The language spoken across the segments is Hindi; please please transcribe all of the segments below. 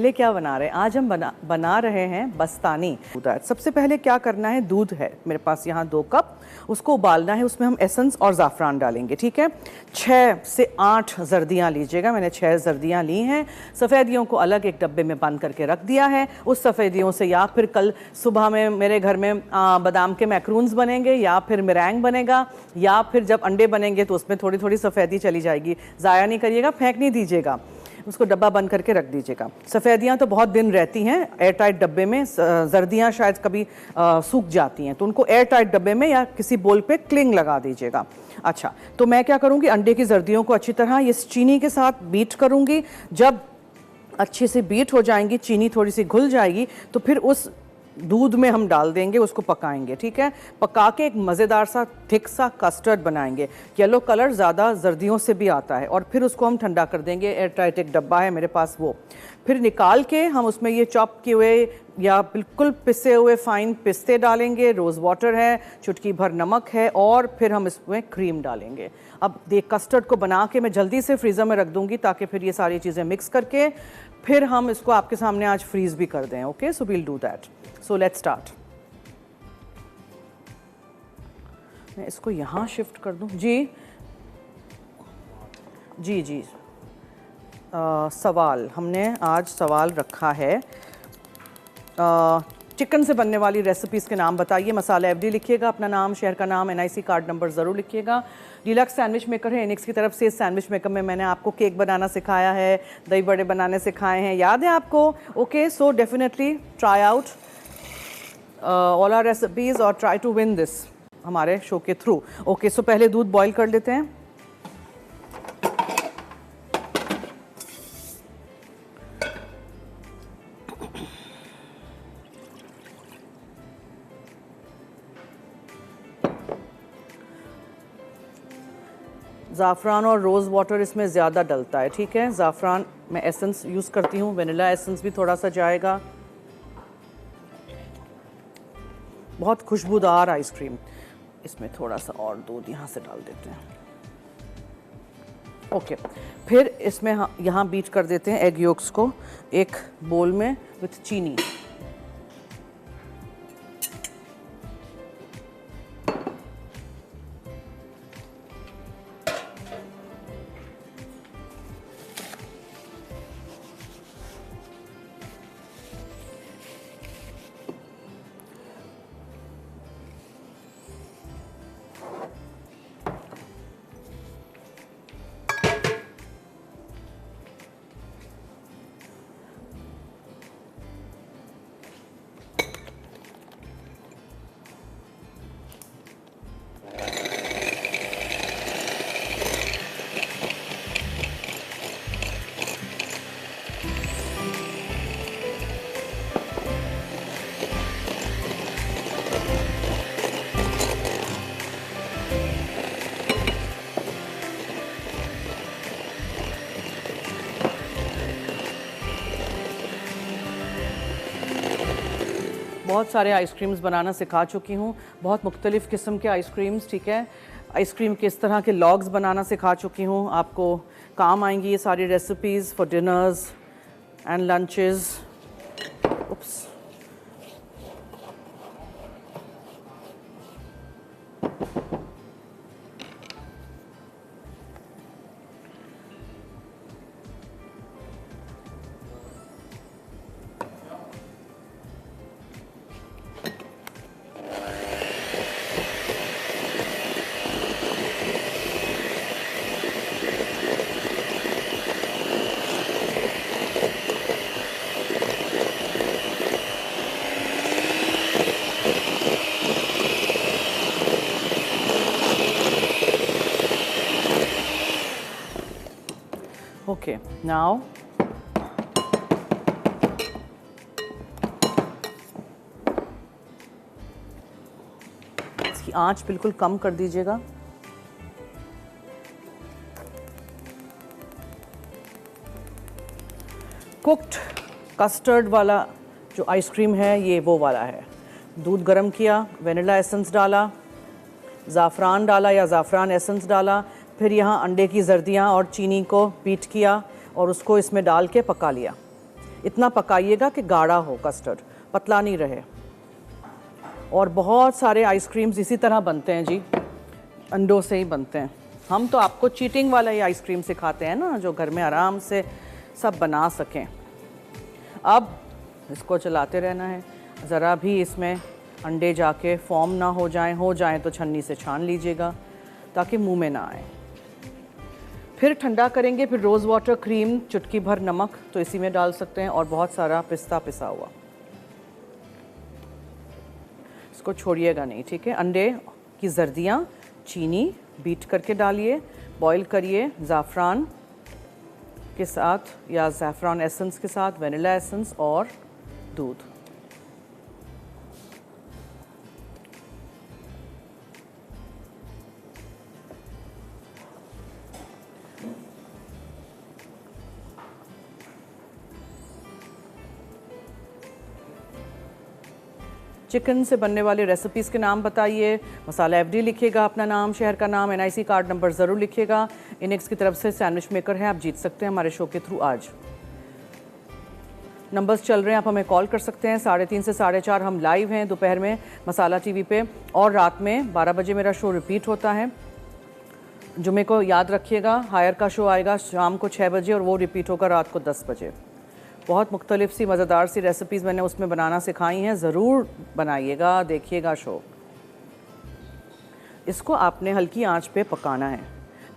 पहले क्या बना रहे हैं? आज हम बना रहे हैं बस्तानी। सबसे पहले क्या करना है, दूध है मेरे पास यहाँ 2 कप, उसको उबालना है। उसमें हम एसेंस और ज़ाफ़रान डालेंगे, ठीक है। 6 से 8 जर्दियाँ लीजिएगा, मैंने 6 जर्दियाँ ली हैं। सफ़ेदियों को अलग एक डब्बे में बंद करके रख दिया है। उस सफ़ेदियों से या फिर कल सुबह में मेरे घर में बादाम के मैक्रून्स बनेंगे, या फिर मिरैंग बनेगा, या फिर जब अंडे बनेंगे तो उसमें थोड़ी थोड़ी सफ़ेदी चली जाएगी। ज़ाया नहीं करिएगा, फेंक नहीं दीजिएगा, उसको डब्बा बंद करके रख दीजिएगा। सफ़ेदियाँ तो बहुत दिन रहती हैं एयर टाइट डब्बे में, जर्दियाँ शायद कभी सूख जाती हैं, तो उनको एयर टाइट डब्बे में या किसी बोल पे क्लिंग लगा दीजिएगा। अच्छा, तो मैं क्या करूँगी, अंडे की जर्दियों को अच्छी तरह ये चीनी के साथ बीट करूँगी। जब अच्छे से बीट हो जाएंगी, चीनी थोड़ी सी घुल जाएगी, तो फिर उस दूध में हम डाल देंगे, उसको पकाएंगे, ठीक है। पका के एक मज़ेदार सा थिक सा कस्टर्ड बनाएंगे। येलो कलर ज़्यादा जर्दियों से भी आता है। और फिर उसको हम ठंडा कर देंगे, एयर टाइट एक डब्बा है मेरे पास वो। फिर निकाल के हम उसमें ये चॉप किए हुए या बिल्कुल पिसे हुए फाइन पिस्ते डालेंगे, रोज़ वाटर है, चुटकी भर नमक है, और फिर हम इसमें क्रीम डालेंगे। अब देख, कस्टर्ड को बना के मैं जल्दी से फ्रीज़र में रख दूँगी ताकि फिर ये सारी चीज़ें मिक्स करके फिर हम इसको आपके सामने आज फ्रीज़ भी कर दें। Okay, so we'll do that. So let's start. मैं इसको यहाँ शिफ्ट कर दूँ। जी जी जी, सवाल हमने आज सवाल रखा है, चिकन से बनने वाली रेसिपीज़ के नाम बताइए। मसाला एफडी लिखिएगा, अपना नाम, शहर का नाम, एनआईसी कार्ड नंबर ज़रूर लिखिएगा। डीलक्स सैंडविच मेकर है इनिक्स की तरफ से। इस सैंडविच मेकर में मैंने आपको केक बनाना सिखाया है, दही बड़े बनाने सिखाए हैं, याद है आपको? Okay, so definitely try out all our recipes और ट्राई टू विन दिस हमारे शो के थ्रू। ओके, सो पहले दूध बॉईल कर लेते हैं। ज़ाफ़रान और रोज़ वाटर इसमें ज़्यादा डलता है, ठीक है। ज़ाफ़रान मैं एसेंस यूज़ करती हूँ, वनीला एसेंस भी थोड़ा सा जाएगा। बहुत खुशबूदार आइसक्रीम। इसमें थोड़ा सा और दूध यहाँ से डाल देते हैं। ओके, फिर इसमें यहाँ बीट कर देते हैं एग योक्स को एक बोल में विथ चीनी। बहुत सारे आइसक्रीम्स बनाना सिखा चुकी हूँ, बहुत मुख्तलिफ़ किस्म के आइसक्रीम्स, ठीक है। आइसक्रीम के इस तरह के लॉग्स बनाना सिखा चुकी हूँ, आपको काम आएंगी ये सारी recipes for dinners and lunches. Oops, okay, now इसकी आंच बिल्कुल कम कर दीजिएगा। कुक्ड कस्टर्ड वाला जो आइसक्रीम है ये वो वाला है। दूध गर्म किया, वनीला एसेंस डाला, ज़ाफ़रान डाला या ज़ाफ़रान एसेंस डाला, फिर यहाँ अंडे की जर्दियाँ और चीनी को बीट किया और उसको इसमें डाल के पका लिया। इतना पकाइएगा कि गाढ़ा हो कस्टर्ड, पतला नहीं रहे। और बहुत सारे आइसक्रीम्स इसी तरह बनते हैं जी, अंडों से ही बनते हैं। हम तो आपको चीटिंग वाला ही आइसक्रीम सिखाते हैं ना, जो घर में आराम से सब बना सकें। अब इसको चलाते रहना है, ज़रा भी इसमें अंडे जाके फॉर्म ना हो जाएं तो छन्नी से छान लीजिएगा ताकि मुंह में ना आए। फिर ठंडा करेंगे, फिर रोज़ वाटर, क्रीम, चुटकी भर नमक तो इसी में डाल सकते हैं, और बहुत सारा पिस्ता पिसा हुआ। इसको छोड़िएगा नहीं, ठीक है। अंडे की जर्दियाँ, चीनी बीट करके डालिए, बॉईल करिए ज़ाफ़रान के साथ या ज़ाफ़रान एसेंस के साथ, वनीला एसेंस और दूध। चिकन से बनने वाली रेसिपीज़ के नाम बताइए, मसाला एफडी लिखिएगा, अपना नाम, शहर का नाम, एनआईसी कार्ड नंबर ज़रूर लिखिएगा। इनेक्स की तरफ से सैंडविच मेकर है, आप जीत सकते हैं हमारे शो के थ्रू। आज नंबर्स चल रहे हैं, आप हमें कॉल कर सकते हैं। 3:30 से 4:30 हम लाइव हैं दोपहर में मसाला टीवी पे, और रात में 12 बजे मेरा शो रिपीट होता है। जुमे को याद रखिएगा, हायर का शो आएगा शाम को 6 बजे और वो रिपीट होगा रात को 10 बजे। बहुत मुख्तलिफ सी मज़ेदार सी रेसिपीज़ मैंने उसमें बनाना सिखाई हैं, ज़रूर बनाइएगा, देखिएगा शो। इसको आपने हल्की आंच पे पकाना है,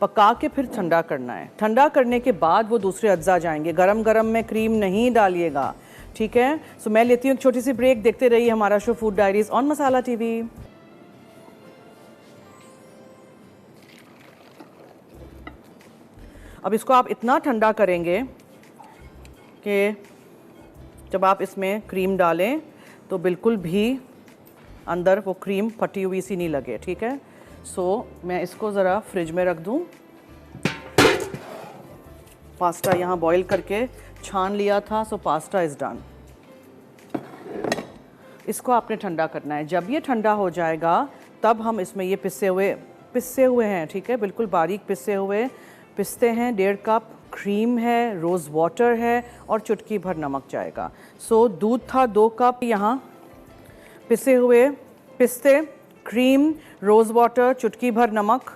पका के फिर ठंडा करना है। ठंडा करने के बाद वो दूसरे अज्जा जाएंगे। गरम गरम में क्रीम नहीं डालिएगा, ठीक है। सो मैं लेती हूँ एक छोटी सी ब्रेक, देखते रहिए हमारा show food diaries on masala TV. अब इसको आप इतना ठंडा करेंगे कि जब आप इसमें क्रीम डालें तो बिल्कुल भी अंदर वो क्रीम फटी हुई सी नहीं लगे, ठीक है। सो मैं इसको ज़रा फ्रिज में रख दूँ। पास्ता यहाँ बॉईल करके छान लिया था, सो पास्ता इज़ डन। इसको आपने ठंडा करना है। जब ये ठंडा हो जाएगा तब हम इसमें ये पिसे हुए हैं, ठीक है, बिल्कुल बारीक पिसे हुए पिस्ते हैं, 1.5 कप, क्रीम है, रोज़ वाटर है और चुटकी भर नमक जाएगा। सो दूध था 2 कप, यहाँ पिसे हुए पिस्ते, क्रीम, रोज़ वाटर, चुटकी भर नमक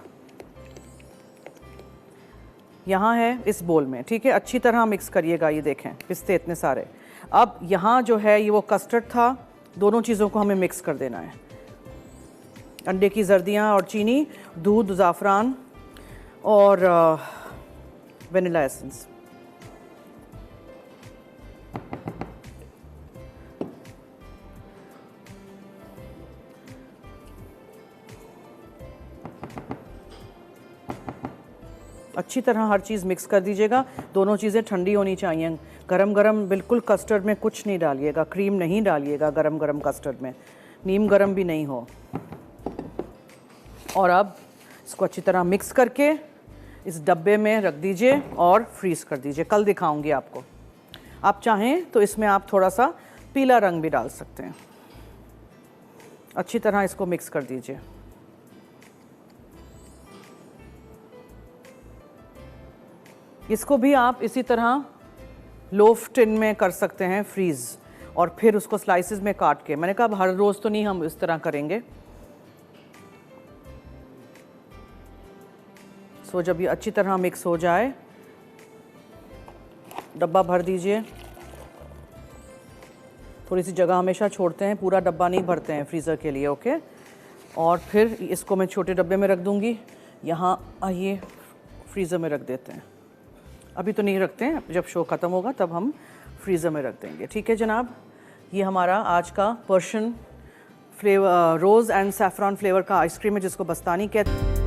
यहाँ है इस बोल में, ठीक है। अच्छी तरह मिक्स करिएगा, ये देखें पिस्ते इतने सारे। अब यहाँ जो है ये वो कस्टर्ड था, दोनों चीज़ों को हमें मिक्स कर देना है। अंडे की जर्दियाँ और चीनी, दूध, ज़ाफ़रान और वनीला एसेंस। अच्छी तरह हर चीज़ मिक्स कर दीजिएगा। दोनों चीज़ें ठंडी होनी चाहिए। गरम गरम बिल्कुल कस्टर्ड में कुछ नहीं डालिएगा, क्रीम नहीं डालिएगा गरम गरम कस्टर्ड में, नीम गरम भी नहीं हो। और अब इसको अच्छी तरह मिक्स करके इस डब्बे में रख दीजिए और फ्रीज़ कर दीजिए। कल दिखाऊंगी आपको। आप चाहें तो इसमें आप थोड़ा सा पीला रंग भी डाल सकते हैं। अच्छी तरह इसको मिक्स कर दीजिए। इसको भी आप इसी तरह लोफ टिन में कर सकते हैं फ्रीज़, और फिर उसको स्लाइसेस में काट के। मैंने कहा हर रोज़ तो नहीं हम इस तरह करेंगे। सो जब ये अच्छी तरह मिक्स हो जाए, डब्बा भर दीजिए। थोड़ी सी जगह हमेशा छोड़ते हैं, पूरा डब्बा नहीं भरते हैं फ्रीज़र के लिए, ओके। और फिर इसको मैं छोटे डब्बे में रख दूंगी। यहाँ आइए फ्रीज़र में रख देते हैं। अभी तो नहीं रखते हैं, जब शो ख़त्म होगा तब हम फ्रीज़र में रख देंगे, ठीक है जनाब। ये हमारा आज का Persian flavour rose and saffron flavour का आइसक्रीम है, जिसको बस्तानी कहते हैं।